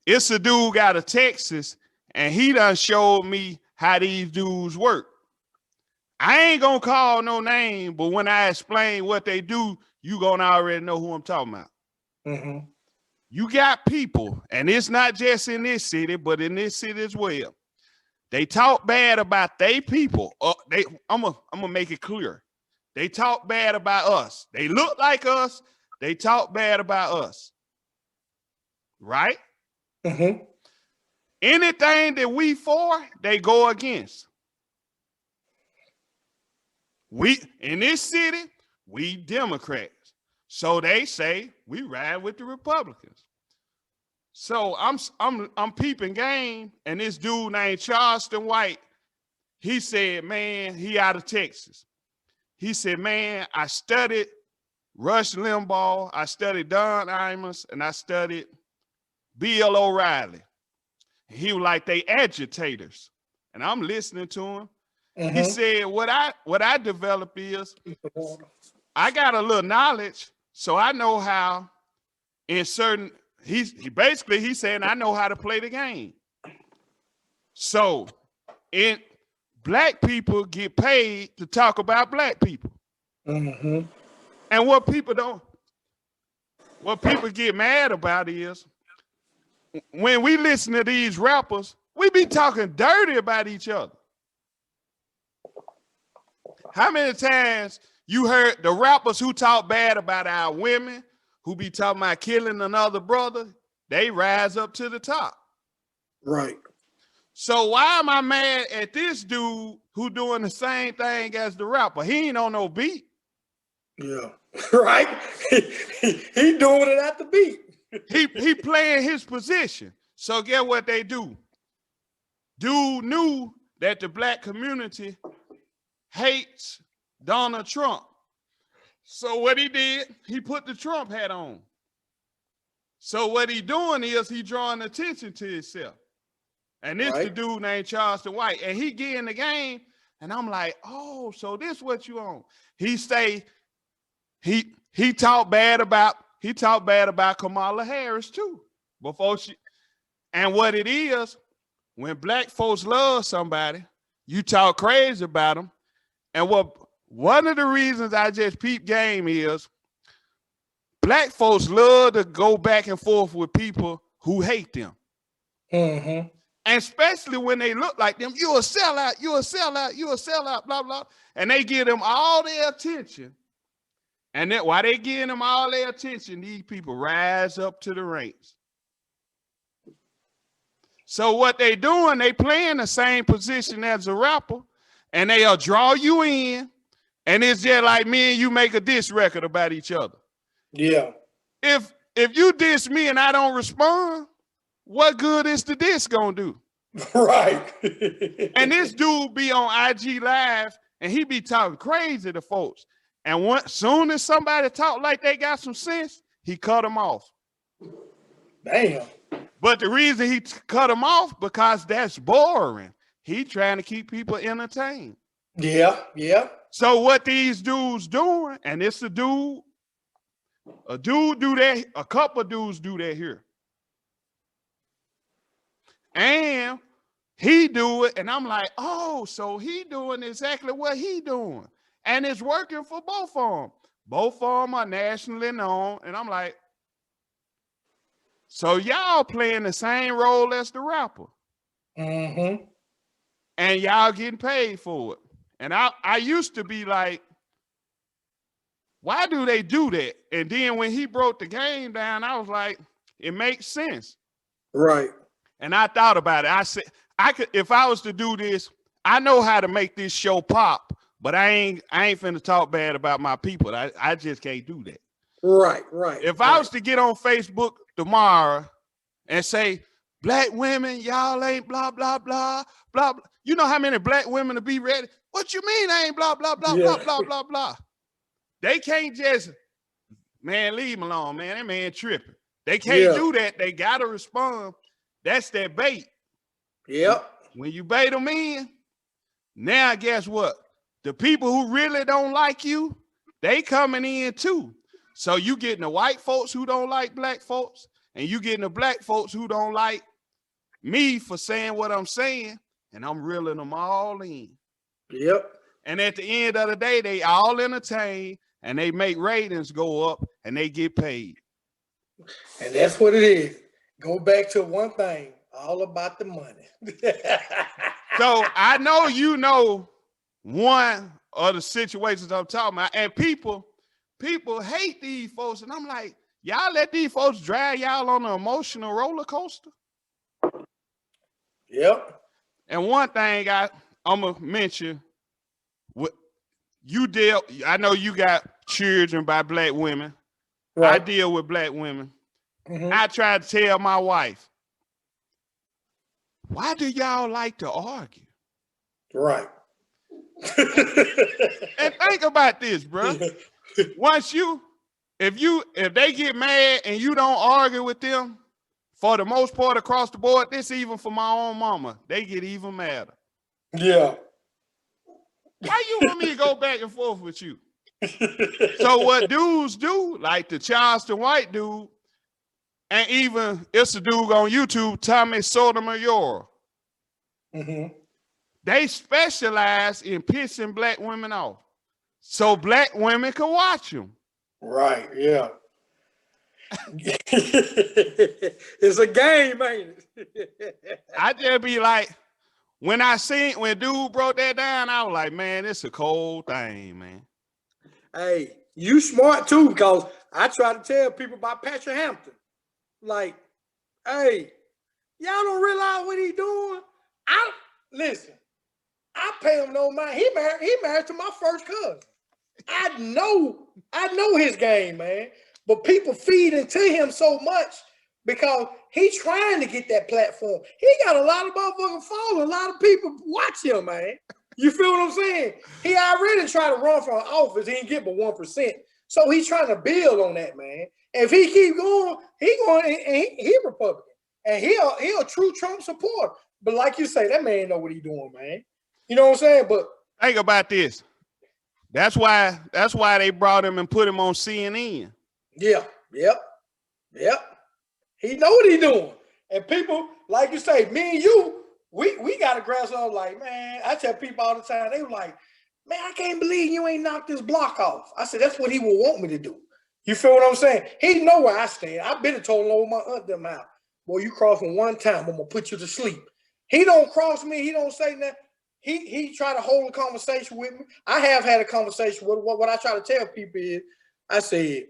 It's a dude out of Texas, and he done showed me how these dudes work. I ain't gonna call no name, but when I explain what they do, you gonna already know who I'm talking about. Mm-hmm. You got people, and it's not just in this city, but in this city as well. They talk bad about they people. I'm gonna make it clear. They talk bad about us. They look like us. They talk bad about us. Right? Mm-hmm. Anything that we for, they go against. We in this city, we Democrats. So they say we ride with the Republicans. So I'm peeping game, and this dude named Charleston White, he said, man, he out of Texas. He said, man, I studied Rush Limbaugh, I studied Don Imus, and I studied Bill O'Reilly. He was like, they agitators. And I'm listening to him. Mm-hmm. He said, what I developed is I got a little knowledge, so I know how in certain, he said, I know how to play the game. So black people get paid to talk about black people. Mm-hmm. And what people get mad about is when we listen to these rappers, we be talking dirty about each other. How many times you heard the rappers who talk bad about our women, who be talking about killing another brother, they rise up to the top. Right. So why am I mad at this dude who doing the same thing as the rapper? He ain't on no beat. Yeah. Right. He doing it at the beat. He playing his position. So get what they do. Dude knew that the black community hates Donald Trump. So what he did, he put the Trump hat on. So what he doing is he drawing attention to himself. And this the dude named Charleston White. And he get in the game, and I'm like, oh, so this what you on. He say, he talked bad about Kamala Harris too. And what it is, when black folks love somebody, you talk crazy about them. And one of the reasons I just peep game is black folks love to go back and forth with people who hate them. Mm-hmm. And especially when they look like them, you're a sellout, blah, blah. And they give them all their attention. And then while they giving them all their attention, these people rise up to the ranks. So what they doing, they playing the same position as a rapper, and they'll draw you in, and it's just like me and you make a diss record about each other. Yeah. If you diss me and I don't respond, what good is the diss gonna do? Right. And this dude be on IG Live, and he be talking crazy to folks. And soon as somebody talk like they got some sense, he cut them off. Damn. But the reason he cut them off, because that's boring. He trying to keep people entertained. Yeah, yeah. So what these dudes doing, and it's a dude do that, a couple of dudes do that here. And he do it, and I'm like, oh, so he doing exactly what he doing. And it's working for both of them. Both of them are nationally known. And I'm like, so y'all playing the same role as the rapper. Mm-hmm. And y'all getting paid for it. And I used to be like, why do they do that? And then when he broke the game down, I was like, it makes sense. Right. And I thought about it. I said, if I was to do this, I know how to make this show pop. But I ain't finna talk bad about my people. I just can't do that. Right. If I was to get on Facebook tomorrow and say, black women, y'all ain't blah, blah, blah, blah, blah. You know how many black women to be ready? What you mean I ain't blah, blah, blah, blah, blah, blah, blah. They can't just, man, leave him alone, man. That man tripping. They can't do that. They got to respond. That's their bait. Yep. When you bait them in, now guess what? The people who really don't like you, they coming in too. So you getting the white folks who don't like black folks, and you getting the black folks who don't like me for saying what I'm saying, and I'm reeling them all in. Yep. And at the end of the day, they all entertain, and they make ratings go up, and they get paid. And that's what it is. Go back to one thing, all about the money. So I know you know one of the situations I'm talking about, and people hate these folks, and I'm like, y'all let these folks drag y'all on an emotional roller coaster. Yep. And one thing I'm gonna mention, what you deal. I know you got children by black women. Right. I deal with black women. Mm-hmm. I try to tell my wife, why do y'all like to argue? Right. And think about this, bro. Once if they get mad and you don't argue with them, for the most part across the board, this even for my own mama, they get even madder. Yeah. Why you want me to go back and forth with you? So what dudes do, like the Charleston white dude, and even it's a dude on YouTube, Sotomayor. Mm-hmm. They specialize in pissing black women off, so black women can watch them. Right, yeah. It's a game, ain't it? I just be like, when dude broke that down, I was like, man, it's a cold thing, man. Hey, you smart too, because I try to tell people about Patrick Hampton. Like, hey, y'all don't realize what he doing? Listen, I pay him no mind. He married to my first cousin. I know his game, man. But people feed into him so much because he's trying to get that platform. He got a lot of motherfucking followers. A lot of people watch him, man. You feel what I'm saying? He already tried to run for an office. He didn't get but 1%. So he's trying to build on that, man. And if he keep going, he Republican. And he a true Trump supporter. But like you say, that man know what he's doing, man. You know what I'm saying? But think about this. That's why they brought him and put him on CNN. Yeah. Yep. He know what he doing. And people, like you say, me and you, we got to grasp on like, man, I tell people all the time, they were like, man, I can't believe you ain't knocked this block off. I said, that's what he would want me to do. You feel what I'm saying? He know where I stand. I've been told over my aunt them out. Boy, you cross me one time, I'm going to put you to sleep. He don't cross me. He don't say nothing. He try to hold a conversation with me. I have had a conversation with what I try to tell people is, I said,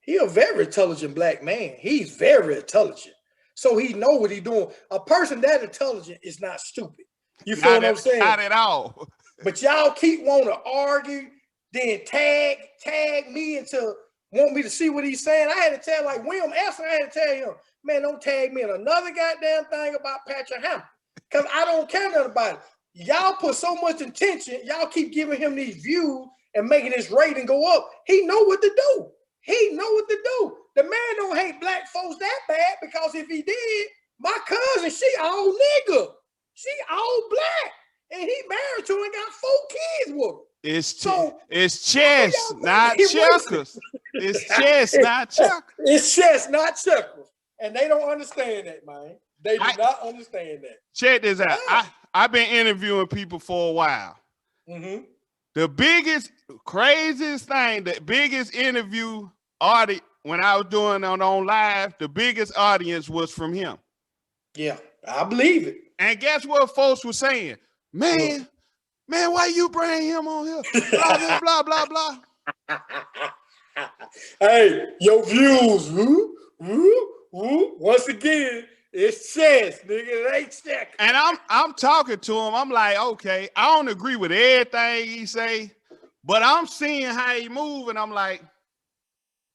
he a very intelligent black man. He's very intelligent. So he know what he's doing. A person that intelligent is not stupid. You feel what I'm saying? Not at all. But y'all keep wanting to argue, then tag me into want me to see what he's saying. I had to tell, like William Esser, I had to tell him, man, don't tag me in another goddamn thing about Patrick Hampton. Because I don't care nothing about it. Y'all put so much attention. Y'all keep giving him these views and making his rating go up. He know what to do. He know what to do. The man don't hate black folks that bad, because if he did, my cousin, she all nigga. She all black. And he married to her and got 4 kids with her. It's chess, not checkers. It's chess, not checkers. It's chess, not checkers. And they don't understand that, man. They do not understand that. Check this out. I've been interviewing people for a while. Mm-hmm. The biggest, craziest thing, the biggest interview audience, when I was doing it on live, the biggest audience was from him. Yeah, I believe it. And guess what folks were saying? Man, why you bring him on here? Blah, blah, blah, blah, blah. Hey, your views. Once again, it's chess, nigga. It ain't check. And I'm talking to him. I'm like, okay, I don't agree with everything he say, but I'm seeing how he move, and I'm like,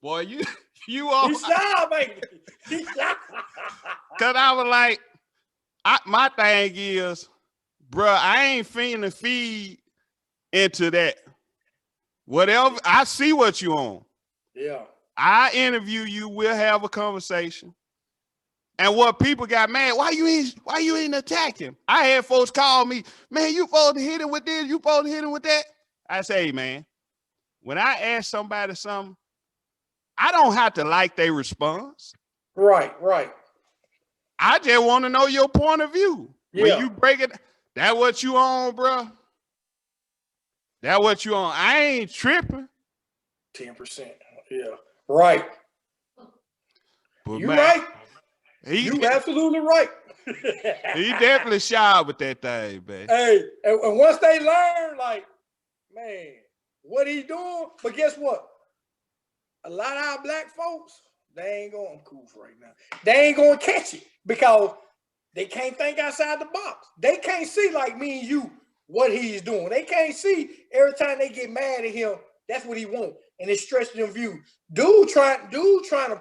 boy, you are. He's shy, baby. He's shy. Cause I was like, my thing is, bruh, I ain't finna feed into that. Whatever, I see what you on. Yeah. I interview you, we'll have a conversation. And what people got mad, why you ain't attack him? I had folks call me, man, you supposed to hit him with this, you supposed to hit him with that. I say, hey, man, when I ask somebody something, I don't have to like their response. Right, right. I just want to know your point of view. Yeah. When you break it, that what you on, bro? That what you on? I ain't tripping. 10%. Yeah. Right. But You man, right. he You absolutely right. he definitely shy with that thing, man. Hey, and once they learn, like, man, what he doing? But guess what? A lot of our black folks, they ain't going cool right now. They ain't going to catch it because they can't think outside the box. They can't see like me and you what he's doing. They can't see every time they get mad at him. That's what he want, and it's stretching them view. Dude trying to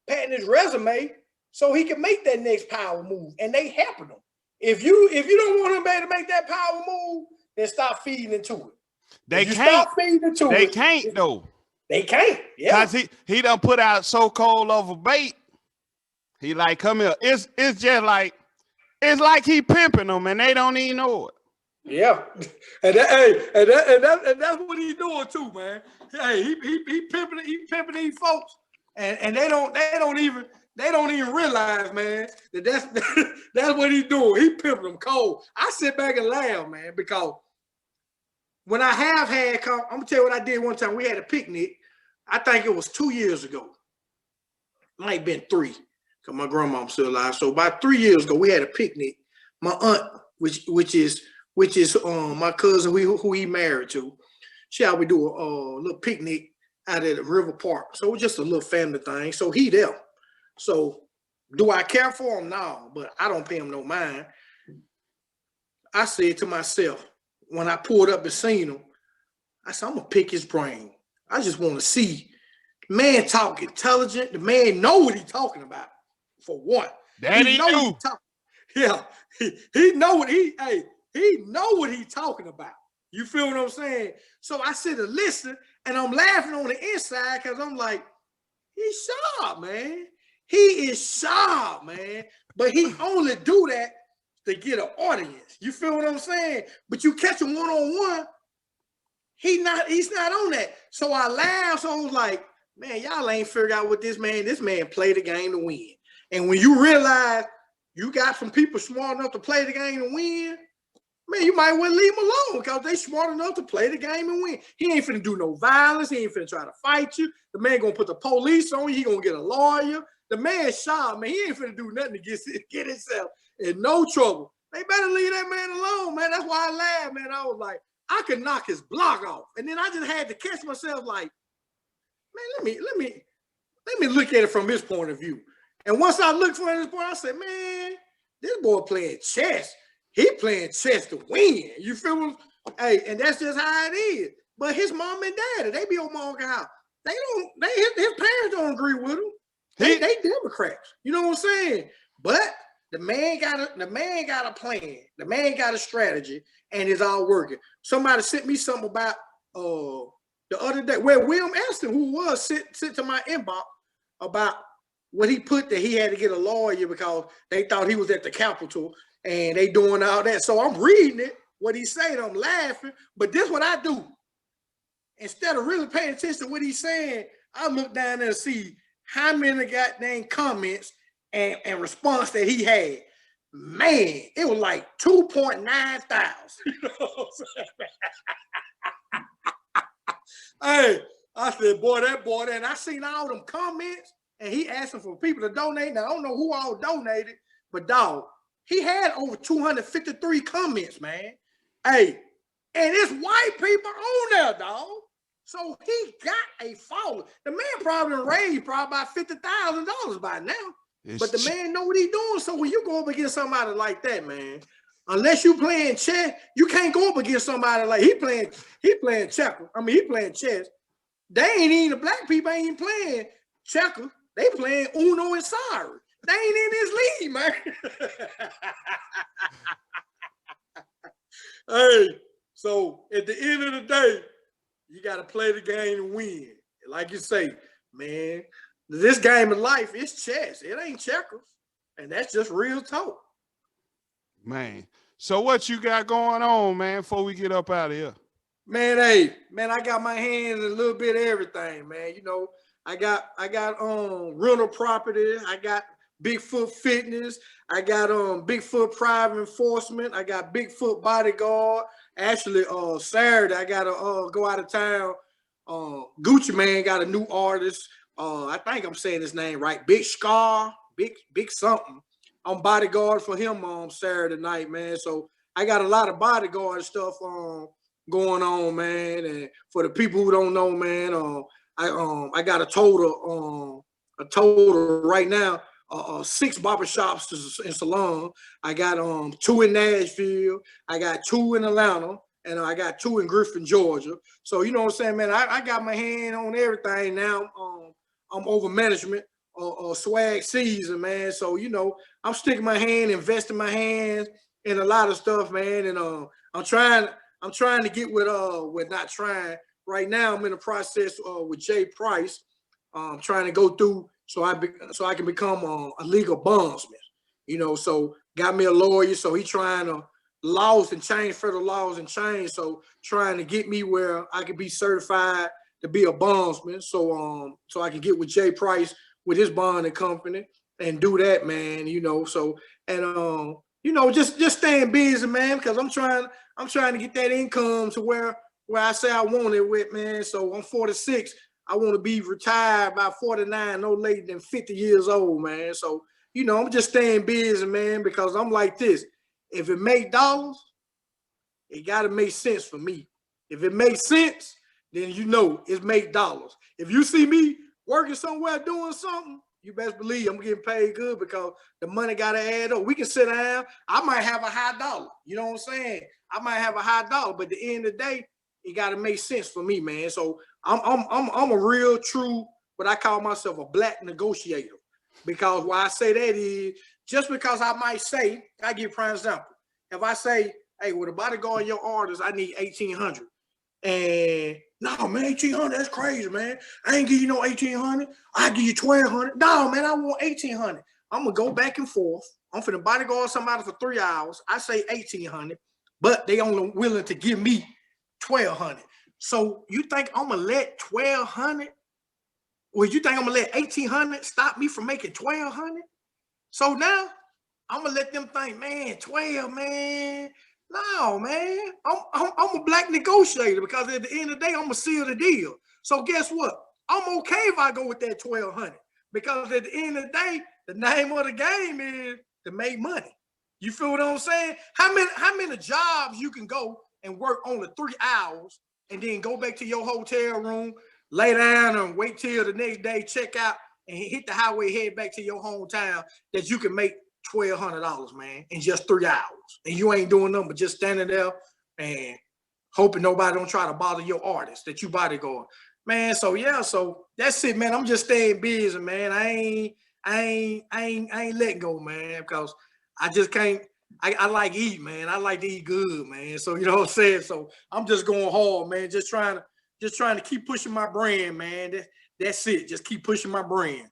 patent his resume so he can make that next power move, and they helping him. If you don't want him to make that power move, then stop feeding into it. They if you can't. Stop feeding into they it. can't though. They can't. Yeah. Cause he done put out so cold of a bait. He like, come here. It's just like, it's like he pimping them and they don't even know it. Yeah, and that's what he's doing too, man. Hey, he pimping these folks, and they don't even realize, man, that's that's what he's doing. He pimping them cold. I sit back and laugh, man, because when I have had, I'm gonna tell you what I did one time. We had a picnic. I think it was 2 years ago. Might have been 3, because my grandma's still alive. So about 3 years ago, we had a picnic. My aunt, which is my cousin who he married to, she always do a little picnic out at the river park. So it was just a little family thing. So he there. So do I care for him? No, but I don't pay him no mind. I said to myself, when I pulled up and seen him, I said, I'm gonna pick his brain. I just want to see. The man talk intelligent. The man know what he talking about, for one. That he knew. Yeah, he know what he know what he talking about. You feel what I'm saying? So I sit and listen, and I'm laughing on the inside because I'm like, he's sharp, man. He is sharp, man. But he only do that to get an audience. You feel what I'm saying? But you catch him one-on-one, he's not on that. So I laughed. So I was like, man, y'all ain't figured out what this man play the game to win. And when you realize you got some people smart enough to play the game to win, man, you might well leave them alone because they smart enough to play the game and win. He ain't finna do no violence. He ain't finna try to fight you. The man gonna put the police on you. He gonna get a lawyer. The man sharp, man. He ain't finna do nothing to get himself in no trouble. They better leave that man alone, man. That's why I laughed, man. I was like, I could knock his block off. And then I just had to catch myself like, man, let me look at it from his point of view. And once I looked from his point, I said, man, this boy playing chess. He playing chess to win. You feel me? Hey, and that's just how it is. But his mom and daddy, they be on my uncle house. His parents don't agree with him. They Democrats. You know what I'm saying? But the man got a plan. The man got a strategy, and it's all working. Somebody sent me something about the other day where William Aston, who was sent to my inbox about what he put that he had to get a lawyer because they thought he was at the Capitol and they doing all that. So I'm reading it, what he said, I'm laughing. But this is what I do. Instead of really paying attention to what he's saying, I look down there and see how many goddamn comments and response that he had. Man, it was like 2.9 thousand. You know what I'm saying? Hey, I said, boy, and I seen all them comments, and he asking for people to donate. Now, I don't know who all donated, but dog, he had over 253 comments, man. Hey, and it's white people on there, dog. So he got a follower. The man probably raised about $50,000 by now. But the man know what he's doing. So when you go up against somebody like that, man, unless you playing chess, you can't go up against somebody like he playing checker. I mean, he playing chess. They ain't even, the black people ain't even playing checker. They playing Uno and Sorry. They ain't in this league, man. Hey, so at the end of the day, you got to play the game and win. Like you say, man, this game of life is chess. It ain't checkers. And that's just real talk. Man, so what you got going on, man, before we get up out of here? Man, hey, man, I got my hands in a little bit of everything, man. You know, I got rental property, I got Bigfoot Fitness, I got Bigfoot Private Enforcement, I got Bigfoot Bodyguard. Actually, Saturday I gotta go out of town. Gucci Man got a new artist. I think I'm saying his name right. Big Scar, big something. I'm bodyguard for him on Saturday night, man. So I got a lot of bodyguard stuff going on, man. And for the people who don't know, man, I got a total right now, 6 barbershops and salon. I got 2 in Nashville, I got 2 in Atlanta, and I got 2 in Griffin, Georgia. So you know what I'm saying, man. I got my hand on everything now. I'm over management, swag season, man. So you know, I'm sticking my hand, investing my hands in a lot of stuff, man. And I'm trying to get with not trying. Right now, I'm in the process with Jay Price. Trying to go through so I can become a legal bondsman. You know, so got me a lawyer. So he trying to laws and change, federal laws and change. So trying to get me where I can be certified to be a bondsman. So I can get with Jay Price with his bonding company and do that, man. You know, so and you know, just staying busy, man, because I'm trying to get that income to where I say I want it with, man. So I'm 46. I want to be retired by 49, no later than 50 years old, man. So, you know, I'm just staying busy, man, because I'm like this. If it make dollars, it got to make sense for me. If it makes sense, then you know it make dollars. If you see me working somewhere doing something, you best believe I'm getting paid good because the money got to add up. We can sit down. I might have a high dollar. You know what I'm saying? I might have a high dollar, but at the end of the day, it got to make sense for me, man. So I'm a real true, what I call myself, a black negotiator. Because why I say that is just because I might say, I give a prime example. If I say, hey, with a bodyguard your artist, I need 1,800. And no, man, 1,800, that's crazy, man. I ain't give you no 1,800. I give you 1,200. No, man, I want 1,800. I'm gonna go back and forth. I'm finna bodyguard somebody for 3 hours. I say 1,800, but they only willing to give me 1,200. So you think I'm gonna let 1,200? Or you think I'm gonna let 1,800 stop me from making 1,200? So now I'm gonna let them think, man, 12, man. No, man. I'm a black negotiator because at the end of the day, I'm gonna seal the deal. So guess what? I'm okay if I go with that 1,200 because at the end of the day, the name of the game is to make money. You feel what I'm saying? How many jobs you can go and work only 3 hours and then go back to your hotel room, lay down and wait till the next day, check out and hit the highway, head back to your hometown that you can make $1,200, man, in just 3 hours. And you ain't doing nothing but just standing there and hoping nobody don't try to bother your artist that you bodyguard. Man, so yeah, so that's it, man. I'm just staying busy, man. I ain't letting go, man, because I just can't. I like eat, man. I like to eat good, man. So you know what I'm saying. So I'm just going hard, man. Just trying to keep pushing my brand, man. That's it. Just keep pushing my brand.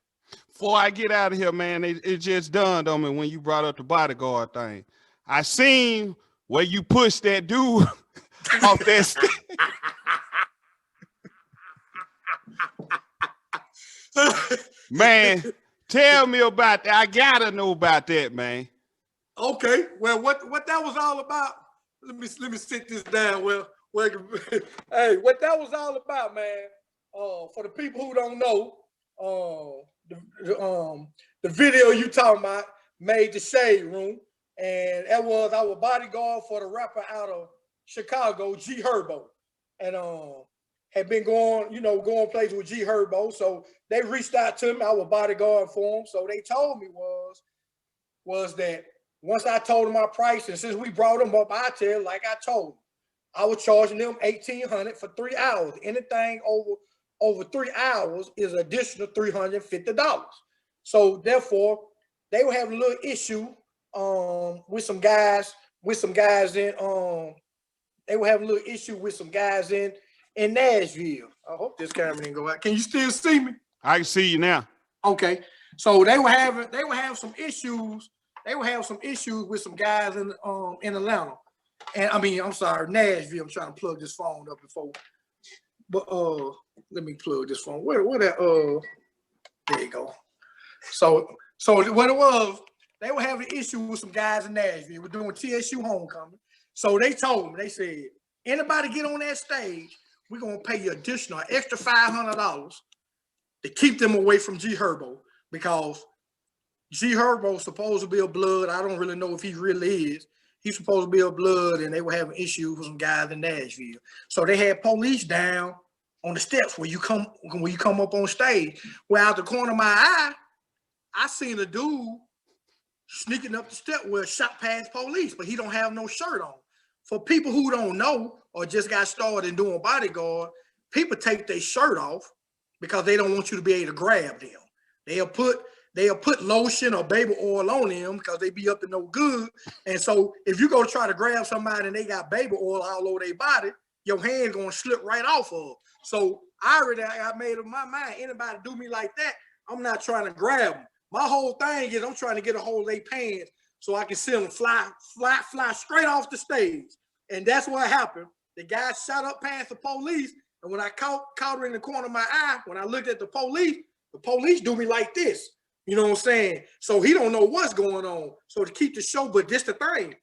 Before I get out of here, man, it just dawned on me when you brought up the bodyguard thing. I seen where you pushed that dude off that stage. Man, tell me about that. I gotta know about that, man. Okay, well, what that was all about? Let me sit this down. Well, hey, what that was all about, man. For the people who don't know, the video you talking about made the Shade Room, and that was our bodyguard for the rapper out of Chicago, G Herbo, and had been going places with G Herbo. So they reached out to me. I was bodyguard for him. So they told me was that once I told them my price, and since we brought them up, I tell like I told them, I was charging them $1,800 for 3 hours. Anything over 3 hours is additional $350. So therefore, they were having a little issue with some guys in they were having a little issue with some guys in Nashville. I hope this camera didn't go out. Can you still see me? I can see you now. Okay. So they were having some issues. They were having some issues with some guys in Atlanta. And I mean, I'm sorry, Nashville. I'm trying to plug this phone up before. But let me plug this phone. Where that there you go. So what it was, they were having an issue with some guys in Nashville. We're doing TSU homecoming. So they told me, they said, anybody get on that stage, we're gonna pay you additional extra $500 to keep them away from G Herbo, because G Herbo's supposed to be a blood. I don't really know if he really is. He's supposed to be a blood, and they were having issues with some guys in Nashville. So they had police down on the steps where you come up on stage. Well, out the corner of my eye, I seen a dude sneaking up the step where shot past police, but he don't have no shirt on. For people who don't know or just got started doing bodyguard, people take their shirt off because they don't want you to be able to grab them. They'll put lotion or baby oil on them because they be up to no good. And so if you go try to grab somebody and they got baby oil all over their body, your hand gonna slip right off of. So I made up my mind, anybody do me like that, I'm not trying to grab them. My whole thing is I'm trying to get a hold of their pants so I can see them fly straight off the stage. And that's what happened. The guy shot up past the police, and when I caught her in the corner of my eye, when I looked at the police do me like this. You know what I'm saying? So he don't know what's going on. So to keep the show, but this the thing.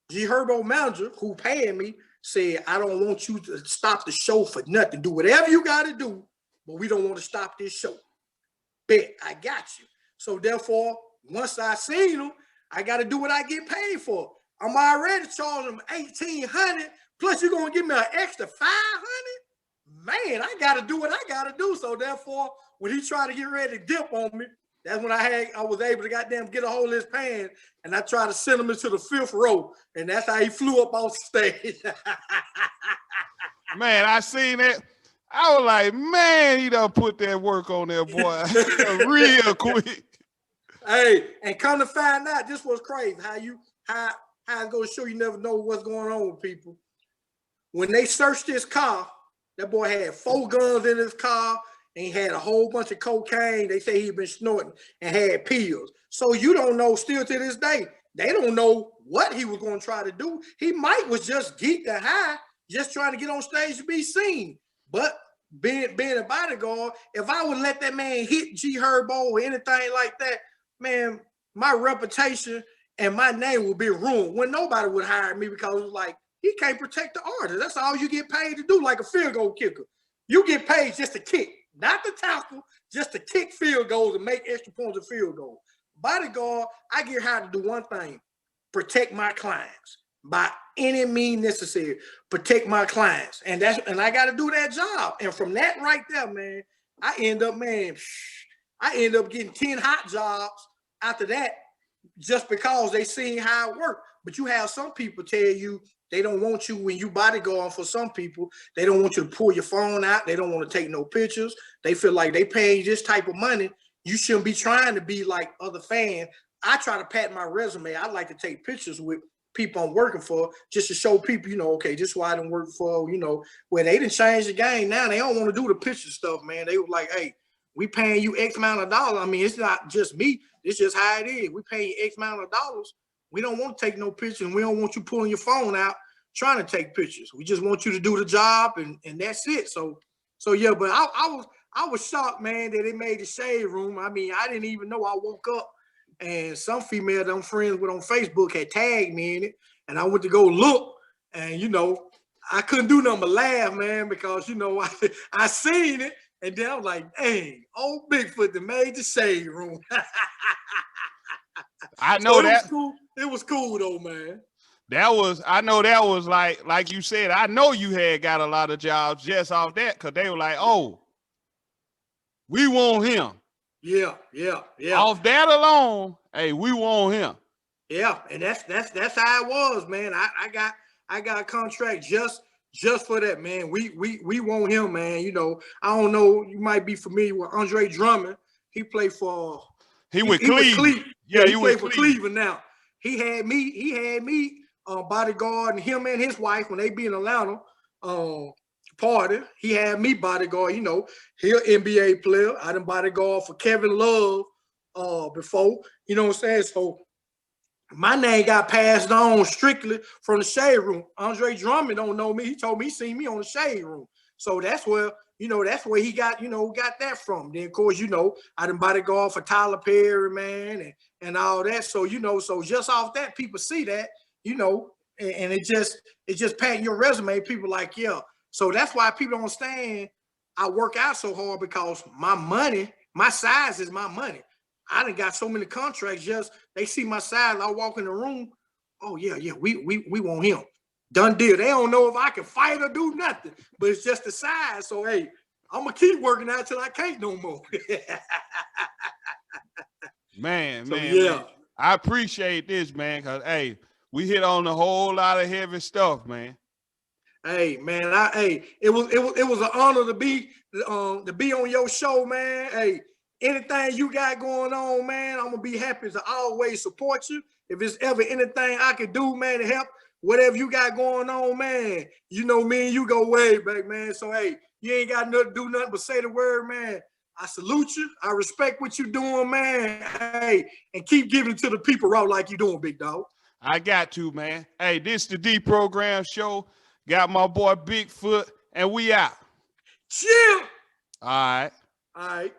G Herbo manager, who paying me, said, I don't want you to stop the show for nothing. Do whatever you got to do, but we don't want to stop this show. Bet, I got you. So therefore, once I seen him, I got to do what I get paid for. I'm already charging him $1,800, plus you're going to give me an extra $500? Man, I got to do what I got to do. So therefore, when he tried to get ready to dip on me, that's when I was able to goddamn get a hold of his pants, and I tried to send him into the 5th row, and that's how he flew up off stage. Man, I seen that. I was like, man, he done put that work on there, boy, real quick. Hey, and come to find out, this was crazy. How it's gonna show you never know what's going on with people. When they searched his car, that boy had 4 guns in his car, and he had a whole bunch of cocaine. They say he'd been snorting and had pills. So you don't know still to this day. They don't know what he was going to try to do. He might was just geeked and high, just trying to get on stage to be seen. But being a bodyguard, if I would let that man hit G Herbo or anything like that, man, my reputation and my name would be ruined. When nobody would hire me because it was like, he can't protect the artist. That's all you get paid to do, like a field goal kicker. You get paid just to kick. Not the tackle, just to kick field goals and make extra points of field goal. Bodyguard, I get hired to do one thing: protect my clients by any means necessary. Protect my clients, and I got to do that job. And from that right there, man, I end up getting 10 hot jobs after that, just because they seen how it worked. But you have some people tell you they don't want you when you bodyguard for some people. They don't want you to pull your phone out. They don't want to take no pictures. They feel like they paying you this type of money. You shouldn't be trying to be like other fans. I try to pat my resume. I like to take pictures with people I'm working for just to show people, okay, this is why I done work for, where they done changed the game. Now they don't want to do the picture stuff, man. They were like, hey, we paying you X amount of dollars. I mean, it's not just me. It's just how it is. We paying you X amount of dollars. We don't want to take no pictures, and we don't want you pulling your phone out trying to take pictures. We just want you to do the job, and that's it. So yeah, but I was shocked, man, that they made the shade room. I mean, I didn't even know. I woke up and some female that I'm friends with on Facebook had tagged me in it, and I went to go look, and I couldn't do nothing but laugh, man, because I seen it, and then I was like, dang, old Bigfoot that made the shade room. I know that. It was cool though, man. I know that was like you said, I know you had got a lot of jobs just off that, because they were like, oh, we want him. Yeah. Off that alone, hey, we want him. Yeah, and that's how it was, man. I got a contract just for that, man. We want him, man. I don't know, you might be familiar with Andre Drummond. He played for with Cleveland. Yeah, he played for Cleveland now. He had me bodyguard, and him and his wife, when they be in Atlanta party, he had me bodyguard. He an NBA player. I done bodyguard for Kevin Love before. You know what I'm saying? So my name got passed on strictly from the Shade Room. Andre Drummond don't know me. He told me he seen me on the Shade Room. So that's where, that's where he got, got that from. Then, of course, I done bodyguard for Tyler Perry, man, and all that. So, so just off that, people see that, and it just pat your resume. People like, yeah. So that's why people don't understand I work out so hard, because my money, my size is my money. I done got so many contracts. Just they see my size. I walk in the room. Oh yeah, we want him. Done deal. They don't know if I can fight or do nothing, but it's just the size. So hey, I'm gonna keep working out till I can't no more. Man, So, man. I appreciate this, man, because hey, we hit on a whole lot of heavy stuff, man. Hey, man, it was an honor to be on your show, man. Hey, anything you got going on, man, I'm gonna be happy to always support you. If it's ever anything I can do, man, to help whatever you got going on, man, me and you go way back, man. So hey, you ain't got nothing to do nothing but say the word, man. I salute you. I respect what you're doing, man. Hey, and keep giving to the people raw like you doing, big dog. I got to, man. Hey, this the D Program Show. Got my boy Bigfoot, and we out. Chill. All right. All right.